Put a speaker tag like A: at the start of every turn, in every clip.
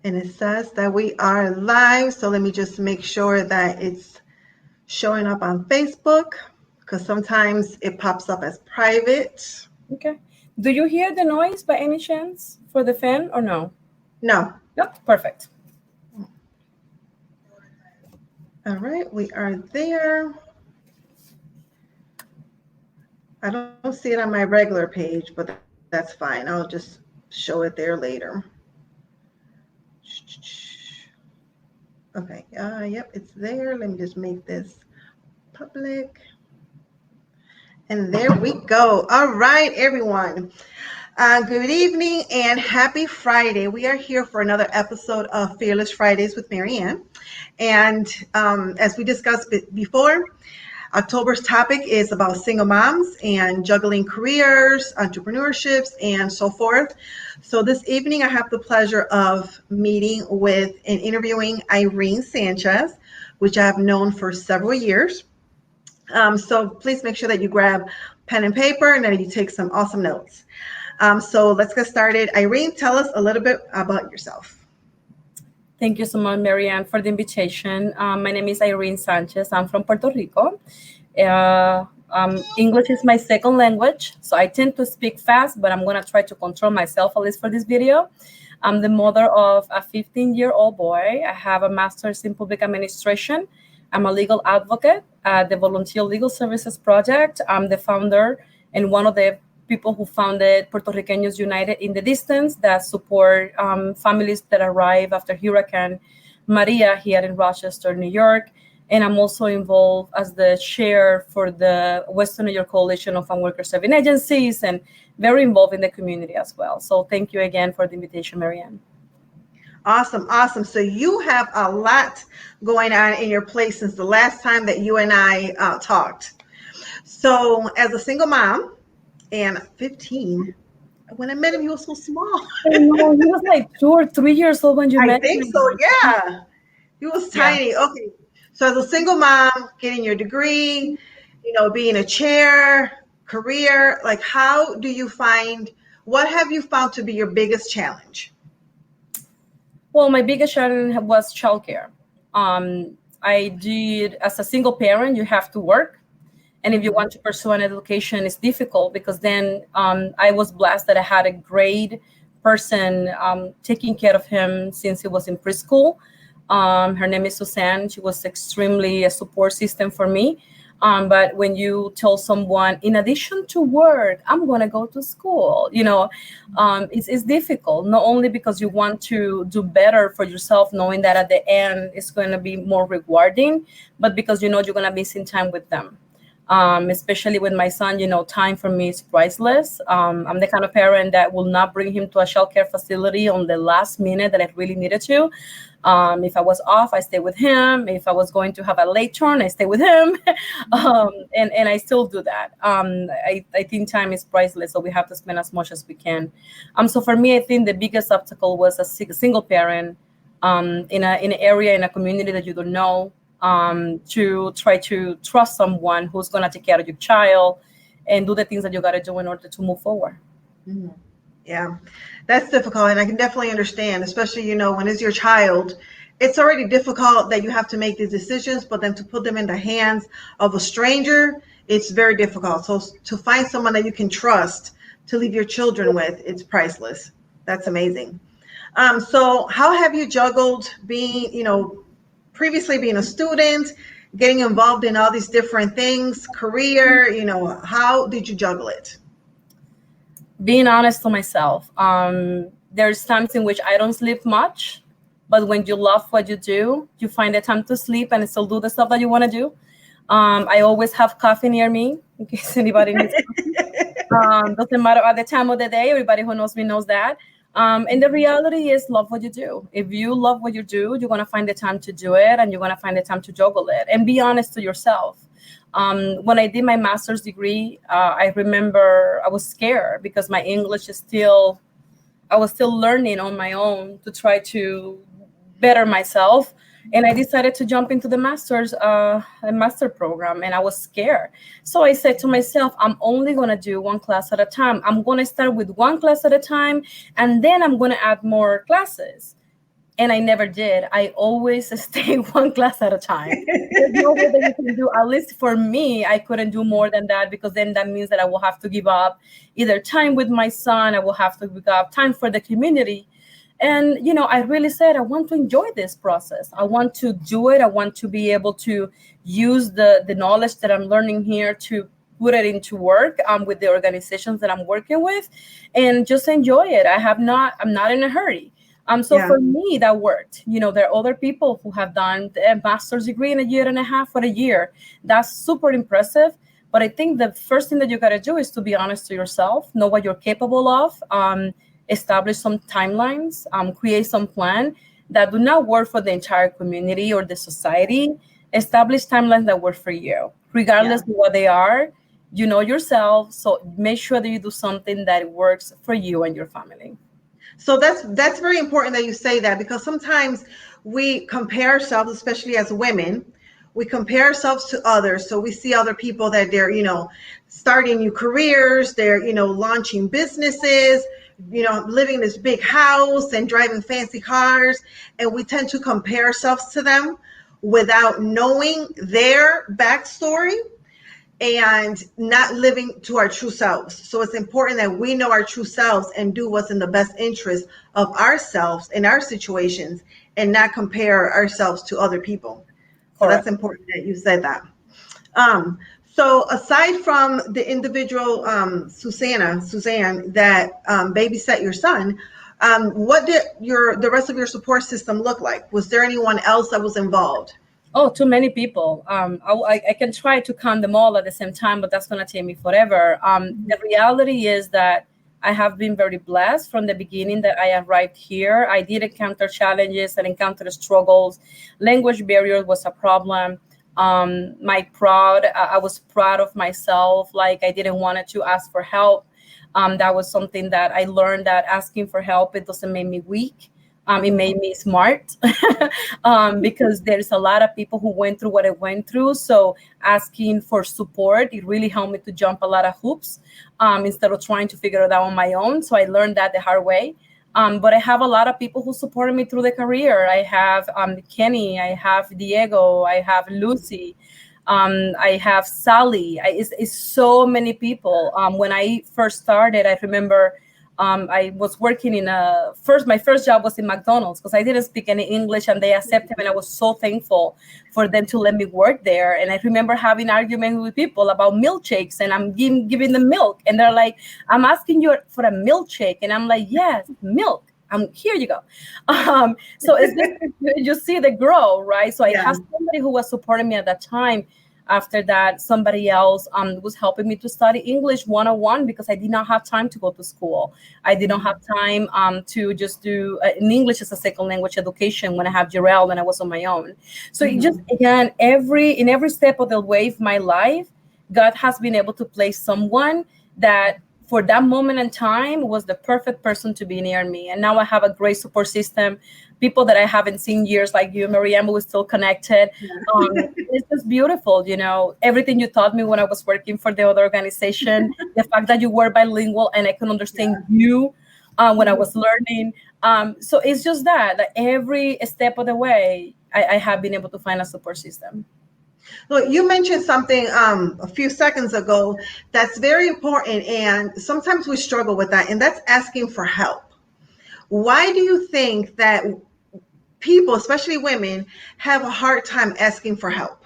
A: And it says that we are live. So let me just make sure that it's showing up on Facebook because sometimes it pops up as private.
B: Okay. Do you hear the noise by any chance for the fan or no?
A: No.
B: Yep, perfect.
A: All right, we are there. I don't see it on my regular page, but that's fine. I'll just show it there later. Okay, yep, it's there. Let me just make this public. And there we go. All right, everyone. Good evening and happy Friday. We are here for another episode of Fearless Fridays with Maryann. And as we discussed before, October's topic is about single moms and juggling careers, entrepreneurships, and so forth. So this evening, I have the pleasure of meeting with and interviewing Irene Sanchez, which I have known for several years. So please make sure that you grab pen and paper and that you take some awesome notes. So let's get started. Irene, tell us a little bit about yourself.
B: Thank you so much, Maryann, for the invitation. My name is Irene Sanchez. I'm from Puerto Rico. English is my second language, so I tend to speak fast, but I'm going to try to control myself, at least for this video. I'm the mother of a 15-year-old boy. I have a master's in public administration. I'm a legal advocate at the Volunteer Legal Services Project. I'm the founder and one of the people who founded Puerto Ricanos United in the Distance that support families that arrive after Hurricane Maria here in Rochester, New York. And I'm also involved as the chair for the Western New York Coalition of Farm Worker Serving Agencies and very involved in the community as well. So thank you again for the invitation, Maryann.
A: Awesome, awesome. So you have a lot going on in your place since the last time that you and I talked. So as a single mom, and 15, when I met him, he was so small.
B: I know, he was like 2 or 3 years old when you met him.
A: I think so, yeah. He was tiny. Yeah. Okay. So as a single mom, getting your degree, being a chair, career, like what have you found to be your biggest challenge?
B: Well, my biggest challenge was childcare. I did, as a single parent, you have to work. And if you want to pursue an education, it's difficult because then I was blessed that I had a great person taking care of him since he was in preschool. Her name is Suzanne. She was extremely a support system for me. But when you tell someone, in addition to work, I'm going to go to school, it's difficult, not only because you want to do better for yourself, knowing that at the end it's going to be more rewarding, but because you're going to be spending time with them. Especially with my son, time for me is priceless. I'm the kind of parent that will not bring him to a childcare facility on the last minute that I really needed to. If I was off, I stay with him. If I was going to have a late turn, I stay with him. And I still do that. I think time is priceless, so we have to spend as much as we can. So for me, I think the biggest obstacle was a single parent in an area, in a community that you don't know. To try to trust someone who's going to take care of your child and do the things that you got to do in order to move forward.
A: Mm-hmm. Yeah, that's difficult. And I can definitely understand, especially, when it's your child, it's already difficult that you have to make these decisions, but then to put them in the hands of a stranger, it's very difficult. So to find someone that you can trust to leave your children with, it's priceless. That's amazing. So how have you juggled being, previously being a student, getting involved in all these different things, career, how did you juggle it?
B: Being honest to myself, there's times in which I don't sleep much, but when you love what you do, you find the time to sleep and still do the stuff that you want to do. I always have coffee near me in case anybody needs coffee. Doesn't matter at the time of the day. Everybody who knows me knows that. And the reality is love what you do. If you love what you do, you're going to find the time to do it and you're going to find the time to juggle it and be honest to yourself. When I did my master's degree, I remember I was scared because my English I was still learning on my own to try to better myself. And I decided to jump into the master program, and I was scared. So I said to myself, I'm only going to do one class at a time. I'm going to start with one class at a time, and then I'm going to add more classes. and I never did. I always stay one class at a time. There's no way that you can do, at least for me, I couldn't do more than that, because then that means that I will have to give up either time with my son, I will have to give up time for the community. And, I really said, I want to enjoy this process. I want to do it. I want to be able to use the knowledge that I'm learning here to put it into work with the organizations that I'm working with, and just enjoy it. I'm not in a hurry. So
A: Yeah.
B: for me, that worked. There are other people who have done a master's degree in a year and a half or a year. That's super impressive. But I think the first thing that you got to do is to be honest to yourself, know what you're capable of, establish some timelines, create some plan that do not work for the entire community or the society. Establish timelines that work for you, regardless
A: Yeah.
B: of what they are. You know yourself, so make sure that you do something that works for you and your family.
A: So that's very important that you say that, because sometimes we compare ourselves, especially as women, we compare ourselves to others. So we see other people that they're, starting new careers, they're, launching businesses, living in this big house and driving fancy cars, and we tend to compare ourselves to them without knowing their backstory and not living to our true selves. So it's important that we know our true selves and do what's in the best interest of ourselves in our situations, and not compare ourselves to other people. So that's
B: Correct.
A: important that you said that. So aside from the individual Suzanne that babysat your son, what did the rest of your support system look like? Was there anyone else that was involved?
B: Oh, too many people. I can try to count them all at the same time, but that's going to take me forever. The reality is that I have been very blessed from the beginning that I arrived here. I did encounter challenges and encounter struggles. Language barrier was a problem. I was proud of myself. Like, I didn't want to ask for help. That was something that I learned, that asking for help, it doesn't make me weak. It made me smart, because there's a lot of people who went through what I went through. So asking for support, it really helped me to jump a lot of hoops, instead of trying to figure it out on my own. So I learned that the hard way. But I have a lot of people who supported me through the career. I have Kenny, I have Diego, I have Lucy, I have Sally. It's so many people. When I first started, I remember I was working my first job was in McDonald's, because I didn't speak any English, and they accepted me, and I was so thankful for them to let me work there. And I remember having arguments with people about milkshakes, and I'm giving them milk, and they're like, I'm asking you for a milkshake, and I'm like, yes, milk. Here you go. So it's just, you see the grow, right? So I
A: Yeah.
B: have somebody who was supporting me at that time. After that, somebody else was helping me to study English 101, because I did not have time to go to school. I did not have time to just do an English as a second language education when I have Jarrell and I was on my own. So it just, again, in every step of the way of my life, God has been able to place someone that for that moment in time was the perfect person to be near me. And now I have a great support system, people that I haven't seen years, like you, Maryann, we're still connected. It's just beautiful, everything you taught me when I was working for the other organization, the fact that you were bilingual and I can understand you when I was learning. So it's just that every step of the way, I have been able to find a support system.
A: Look, you mentioned something a few seconds ago that's very important, and sometimes we struggle with that, and that's asking for help. Why do you think that people, especially women, have a hard time asking for help?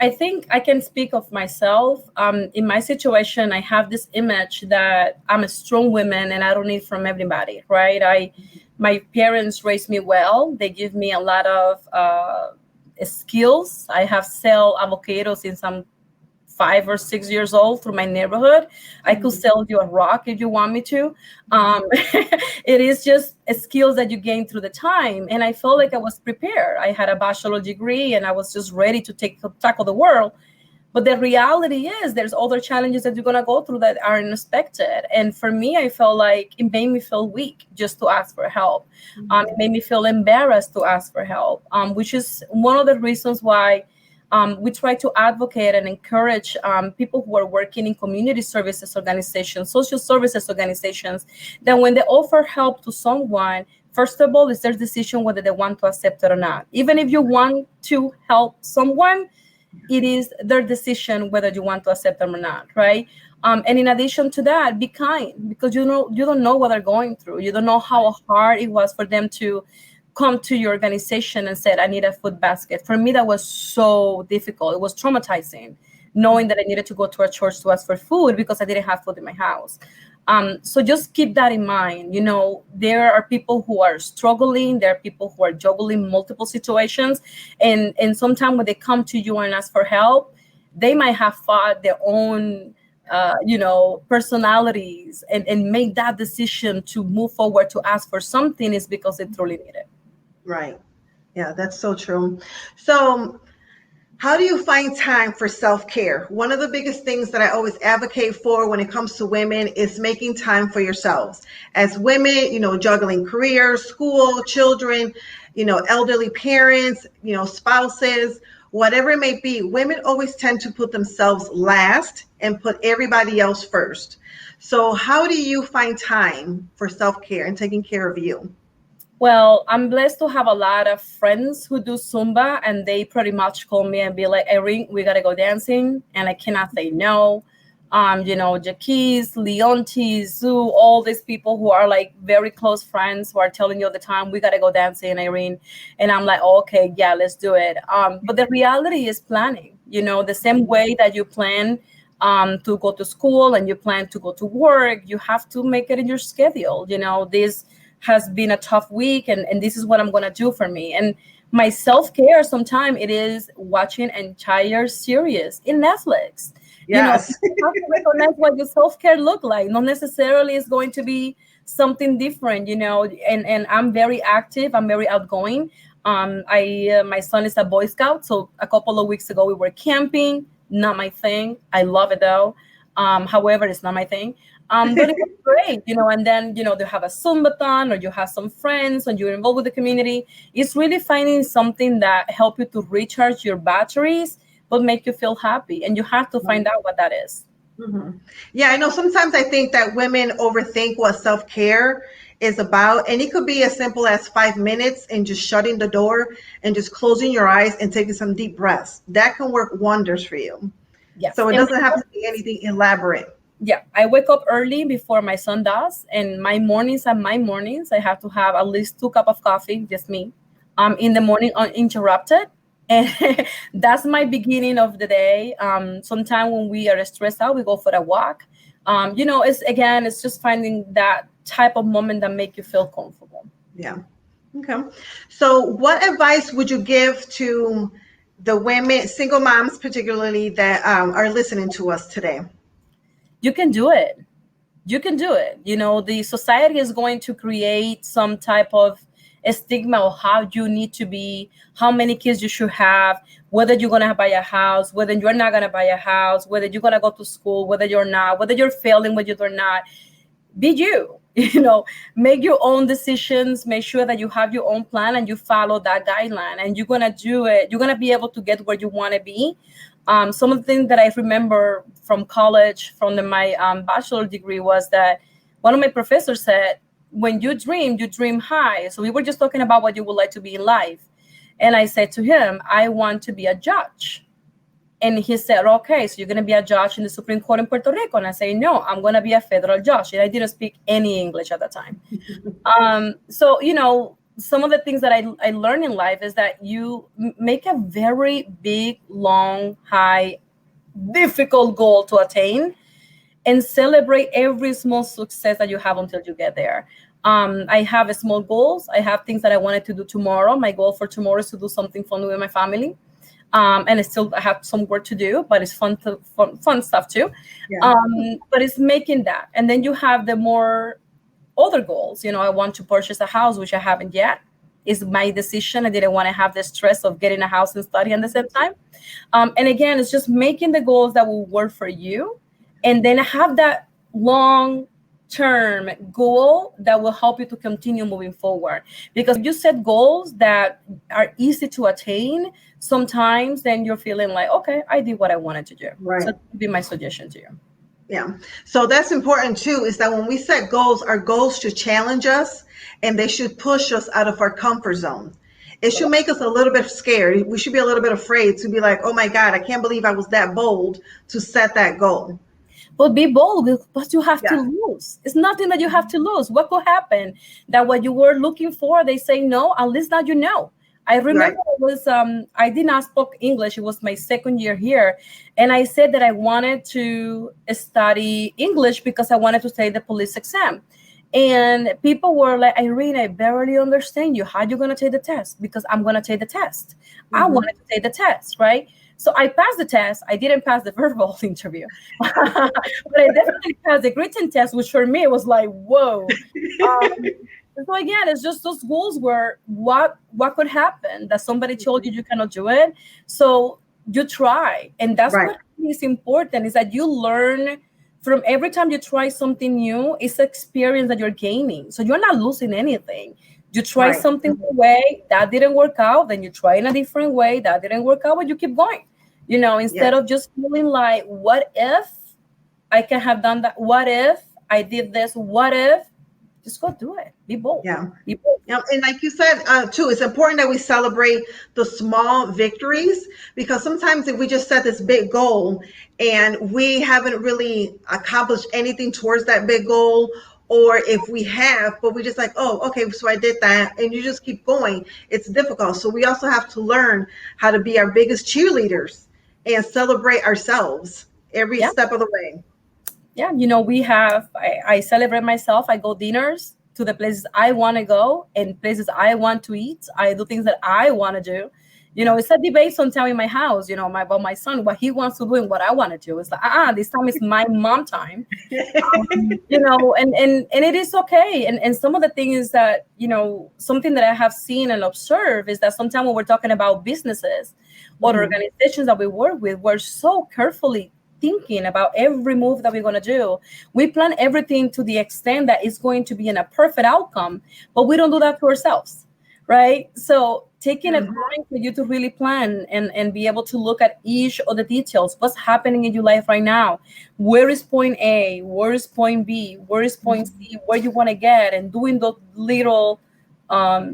B: I think I can speak of myself. In my situation, I have this image that I'm a strong woman and I don't need from everybody, right? My parents raised me well. They give me a lot of skills. I have sell avocados since I'm 5 or 6 years old through my neighborhood. I could sell you a rock if you want me to. It is just skills that you gain through the time. And I felt like I was prepared. I had a bachelor degree and I was just ready to tackle the world. But the reality is there's other challenges that you're going to go through that are unexpected. And for me, I felt like it made me feel weak just to ask for help. It made me feel embarrassed to ask for help, which is one of the reasons why We try to advocate and encourage people who are working in community services organizations, social services organizations, that when they offer help to someone, first of all, it's their decision whether they want to accept it or not. Even if you want to help someone, it is their decision whether you want to accept them or not, right? And in addition to that, be kind, because you don't know what they're going through. You don't know how hard it was for them to come to your organization and said, I need a food basket. For me, that was so difficult. It was traumatizing, knowing that I needed to go to a church to ask for food because I didn't have food in my house. So just keep that in mind. There are people who are struggling. There are people who are juggling multiple situations. And sometimes when they come to you and ask for help, they might have fought their own personalities and make that decision to move forward to ask for something is because they truly need it.
A: Right. Yeah, that's so true. So how do you find time for self-care? One of the biggest things that I always advocate for when it comes to women is making time for yourselves. As women, juggling careers, school, children, elderly parents, spouses, whatever it may be, women always tend to put themselves last and put everybody else first. So how do you find time for self-care and taking care of you?
B: Well, I'm blessed to have a lot of friends who do Zumba, and they pretty much call me and be like, Irene, we gotta go dancing, and I cannot say no. Jaquise, Leonti, Zoo, all these people who are like very close friends who are telling you all the time, we gotta go dancing, Irene. And I'm like, okay, yeah, let's do it. But the reality is planning, the same way that you plan to go to school and you plan to go to work, you have to make it in your schedule. This has been a tough week, and this is what I'm going to do for me. And my self-care, sometimes it is watching an entire series in Netflix.
A: Yes.
B: You have to recognize what your self-care look like. Not necessarily it's going to be something different, and I'm very active. I'm very outgoing. My son is a Boy Scout. So a couple of weeks ago, we were camping. Not my thing. I love it though. However, it's not my thing. But it was great, and then, they have a Zumbathon, or you have some friends and you're involved with the community. It's really finding something that help you to recharge your batteries, but make you feel happy. And you have to find out what that is.
A: Mm-hmm. Yeah, I know sometimes I think that women overthink what self-care is about. And it could be as simple as 5 minutes and just shutting the door and just closing your eyes and taking some deep breaths. That can work wonders for you.
B: Yes.
A: So it doesn't have to be anything elaborate.
B: Yeah, I wake up early before my son does, and my mornings I have to have at least 2 cups of coffee, just me, in the morning uninterrupted, and that's my beginning of the day. Sometimes when we are stressed out, we go for a walk. It's just finding that type of moment that make you feel comfortable.
A: Yeah. Okay. So what advice would you give to the women, single moms particularly, that are listening to us today?
B: You can do it. You can do it. The society is going to create some type of a stigma of how you need to be, how many kids you should have, whether you're going to buy a house, whether you're not going to buy a house, whether you're going to go to school, whether you're not, whether you're failing, whether you're not. Be you, make your own decisions, make sure that you have your own plan and you follow that guideline, and you're going to do it. You're going to be able to get where you want to be. Some of the things that I remember from college, from my bachelor degree, was that one of my professors said, when you dream high. So we were just talking about what you would like to be in life. And I said to him, I want to be a judge. And he said, okay, so you're going to be a judge in the Supreme Court in Puerto Rico? And I say, no, I'm going to be a federal judge. And I didn't speak any English at that time. So, some of the things that I learned in life is that you make a very big, long, high, difficult goal to attain, and celebrate every small success that you have until you get there. I have small goals. I have things that I wanted to do tomorrow. My goal for tomorrow is to do something fun with my family. And I have some work to do, but it's fun stuff too.
A: Yeah.
B: But it's making that. And then you have the more other goals. I want to purchase a house, which I haven't yet. It's my decision. I didn't want to have the stress of getting a house and studying at the same time. And again, it's just making the goals that will work for you. And then have that long term goal that will help you to continue moving forward. Because if you set goals that are easy to attain, sometimes then you're feeling like, okay, I did what I wanted to do. So
A: Right.
B: that would be my suggestion to you.
A: Yeah. So that's important too, is that when we set goals, our goals should challenge us and they should push us out of our comfort zone. It should make us a little bit scared. We should be a little bit afraid to be like, oh my God, I can't believe I was that bold to set that goal.
B: But be bold with what you have to
A: Yeah.
B: lose. It's nothing that you have to lose. What could happen? That what you were looking for, they say no, at least now you know. I
A: Right.
B: remember it was I did not speak English. It was my second year here. And I said that I wanted to study English because I wanted to take the police exam. And people were like, Irene, I barely understand you. How are you going to take the test? Because I'm going to take the test. I
A: Hmm.
B: wanted to take the test, right? So I passed the test. I didn't pass the verbal interview, but I definitely passed the written test, which for me it was like, whoa. So again, it's just those goals where what could happen that somebody told you you cannot do it. So you try, and that's
A: Right.
B: what is important is that you learn from every time you try something new. It's experience that you're gaining, so you're not losing anything. You try
A: Right.
B: something one way that didn't work out, then you try in a different way that didn't work out, but you keep going. Instead
A: Yes.
B: of just feeling like, what if I can have done that? What if I did this? What if? Just go do it. Be bold.
A: Yeah.
B: Be bold.
A: Yeah, and like you said, too, it's important that we celebrate the small victories because sometimes if we just set this big goal and we haven't really accomplished anything towards that big goal, or if we have, but we just like, oh, okay, so I did that, and you just keep going, it's difficult. So we also have to learn how to be our biggest cheerleaders and celebrate ourselves every
B: Yeah.
A: step of the way.
B: Yeah. I celebrate myself. I go dinners to the places I want to go and places I want to eat. I do things that I want to do. It's a debate sometimes in my house, about my son, what he wants to do and what I want to do. It's like, this time is my mom time. And it is okay. And some of the things that, something that I have seen and observed is that sometimes when we're talking about businesses or
A: Mhm.
B: organizations that we work with, we're so carefully thinking about every move that we're going to do. We plan everything to the extent that it's going to be in a perfect outcome, but we don't do that to ourselves, right? So taking a
A: Mhm.
B: time for you to really plan and be able to look at each of the details, what's happening in your life right now, where is point A, where is point B, where is point C, where you want to get, and doing those little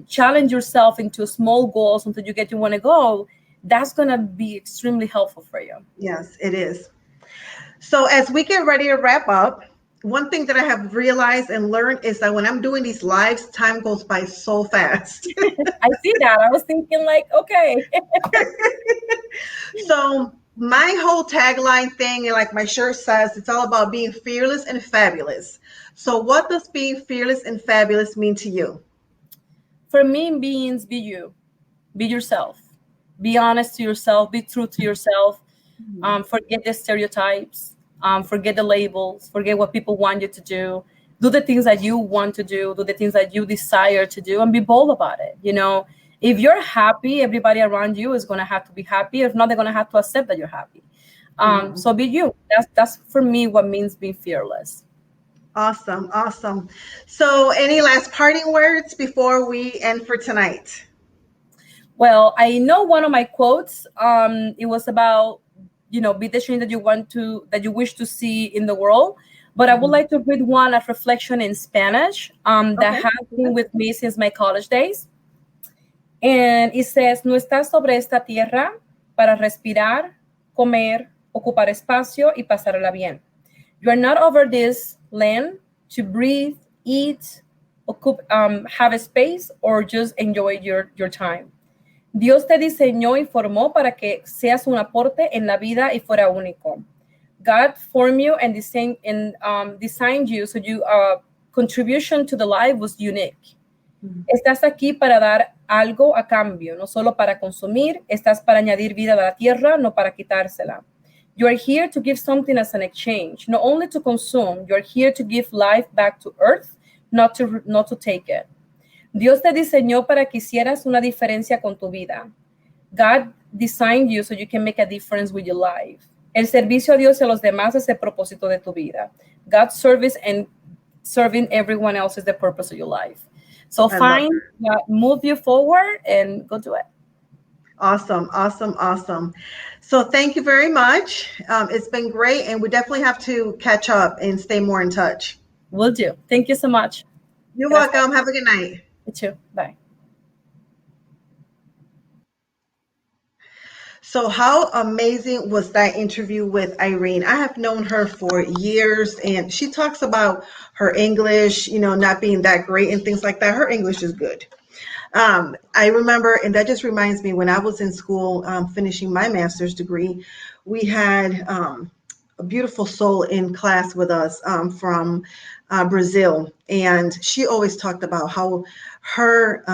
B: challenge yourself into small goals until you get to want to go. That's going to be extremely helpful for you.
A: Yes, it is. So, as we get ready to wrap up, one thing that I have realized and learned is that when I'm doing these lives, time goes by so fast.
B: I see that. I was thinking like, okay.
A: So, my whole tagline thing, and like my shirt says, it's all about being fearless and fabulous. So, what does being fearless and fabulous mean to you?
B: For me, it means be you, be yourself, be honest to yourself, be true to yourself. Forget the stereotypes, forget the labels, forget what people want you to do. Do the things that you want to do the things that you desire to do, and be bold about it. If you're happy, everybody around you is going to have to be happy. If not, they're going to have to accept that you're happy.
A: Mhm.
B: So be you. That's for me what means being fearless.
A: Awesome, awesome. So, any last parting words before we end for tonight?
B: Well, I know one of my quotes. It was about, be the change that that you wish to see in the world. But I would
A: Mhm.
B: like to read one of reflection in Spanish that
A: Okay.
B: has been with me since my college days. And it says, no estás sobre esta tierra para respirar, comer, ocupar espacio y pasarla bien. You are not over this land to breathe, eat, have a space, or just enjoy your time. Dios te diseñó y formó para que seas un aporte en la vida y fuera único. God formed you and designed you so your contribution to the life was unique.
A: Mhm.
B: Estás aquí para dar algo a cambio, no solo para consumir. Estás para añadir vida a la tierra, no para quitársela. You are here to give something as an exchange, not only to consume. You are here to give life back to earth, not to take it. Dios te diseñó para que hicieras una diferencia con tu vida. God designed you so you can make a difference with your life. El servicio a Dios y a los demás es el propósito de tu vida. God's service and serving everyone else is the purpose of your life. So
A: I love
B: find
A: that.
B: what move you forward and go do it.
A: Awesome, awesome, awesome. So thank you very much. It's been great, and we definitely have to catch up and stay more in touch.
B: Will do. Thank you so much.
A: You're
B: Gracias.
A: welcome. Have a good night.
B: You too. Bye.
A: So, how amazing was that interview with Irene? I have known her for years, and she talks about her English, not being that great and things like that. Her English is good. I remember, and that just reminds me when I was in school finishing my master's degree, we had a beautiful soul in class with us from Brazil. And she always talked about how her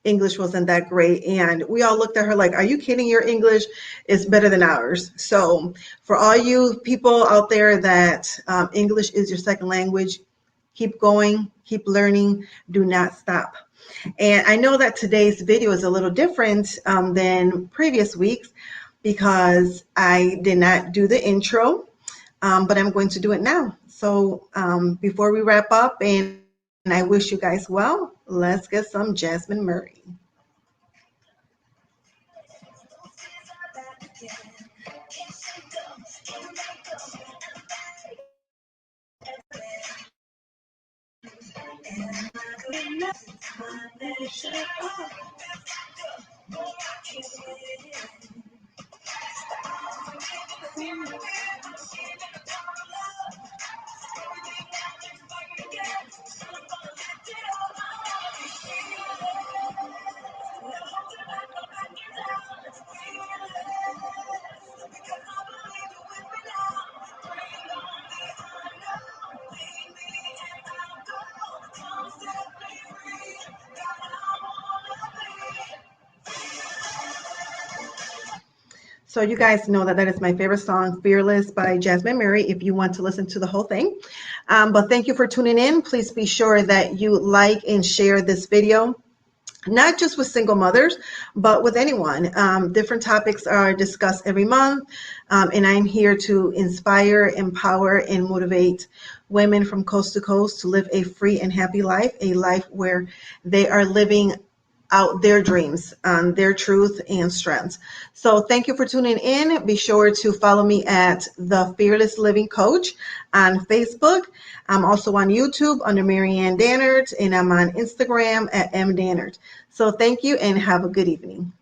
A: English wasn't that great. And we all looked at her like, are you kidding? Your English is better than ours. So, for all you people out there that English is your second language, keep going, keep learning, do not stop. And I know that today's video is a little different than previous weeks because I did not do the intro, but I'm going to do it now. So before we wrap up, and I wish you guys well, let's get some Jasmine Murray. So you guys know that that is my favorite song, Fearless by Jasmine Murray, if you want to listen to the whole thing. But thank you for tuning in. Please be sure that you like and share this video, not just with single mothers, but with anyone. Different topics are discussed every month, and I'm here to inspire, empower, and motivate women from coast to coast to live a free and happy life, a life where they are living out their dreams, their truth and strengths. So thank you for tuning in. Be sure to follow me at The Fearless Living Coach on Facebook. I'm also on YouTube under Maryann Dannert, and I'm on Instagram at mdannert. So thank you and have a good evening.